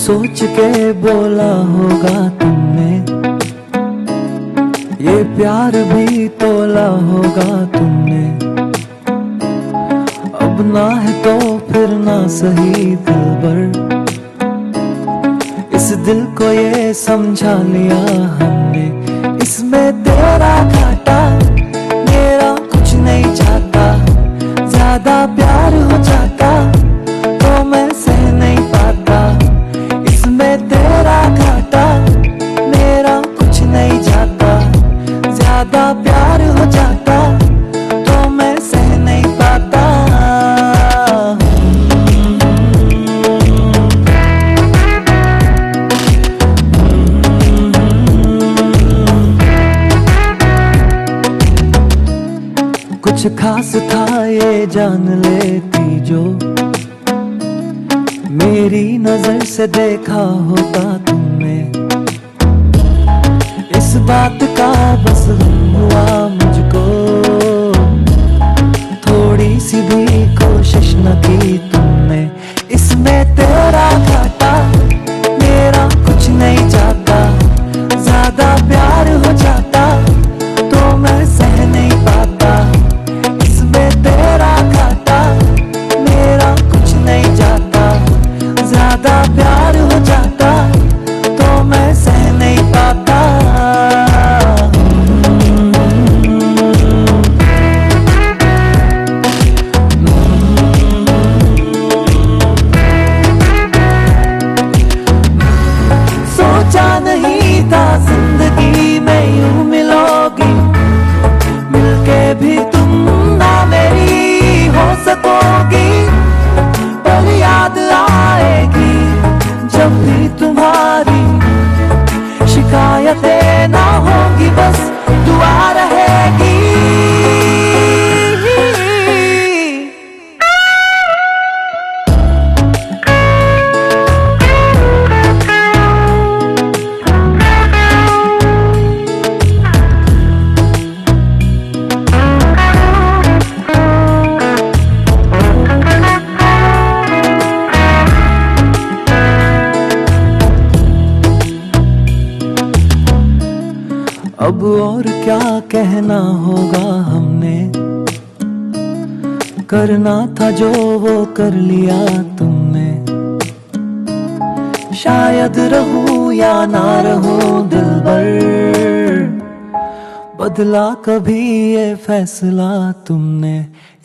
सोच के बोला होगा तुमने, ये प्यार भी तोला होगा तुमने। अब ना है तो फिर ना सही दिलबर, इस दिल को ये समझा लिया हमने। इसमें तेरा घाटा मेरा कुछ नहीं जाता, ज्यादा प्यार हो जाता तो मैं सह नहीं पाता। इसमें तेरा घाटा मेरा कुछ नहीं जाता, ज्यादा प्यार हो जाता तो मैं सह नहीं पाता। कुछ खास था ये जान लेती जो, मेरी नजर से देखा होता तुमने। इस बात का बस गम हुआ मुझको, थोड़ी सी भी कोशिश न की तुमने। इसमें तेरा घाटा मेरा कुछ नहीं जाता, ज्यादा प्यार हो जाता तो मैं सह नहीं पाता। इसमें तेरा घाटा मेरा कुछ नहीं जाता, ज्यादा प्यार हो जाता तो मैं सह नहीं पाता। सोचा नहीं था जिंदगी में यूं मिलोगी, मिलके भी तुम ना मेरी हो सकोगी। पर याद आएगी जब भी तुम्हारी, शिकायतें ना होंगी बस दुआ रहेगी। अब और क्या कहना होगा हमने, करना था जो वो कर लिया तुमने। शायद रहूं या ना रहूं दिलबर, बदला कभी ये फैसला तुमने।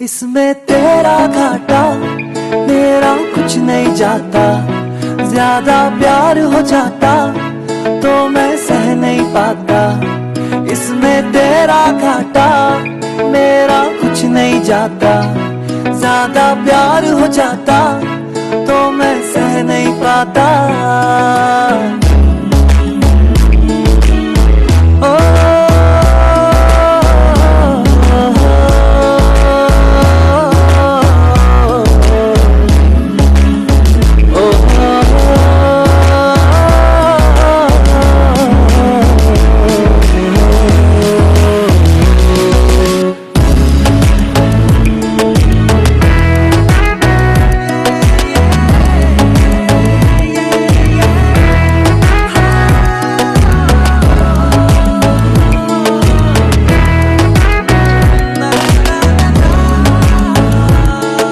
इसमें तेरा घाटा मेरा कुछ नहीं जाता, ज्यादा प्यार हो जाता तो मैं सह नहीं पाता। इसमें तेरा घाटा मेरा कुछ नहीं जाता, ज्यादा प्यार हो जाता तो मैं सह नहीं पाता।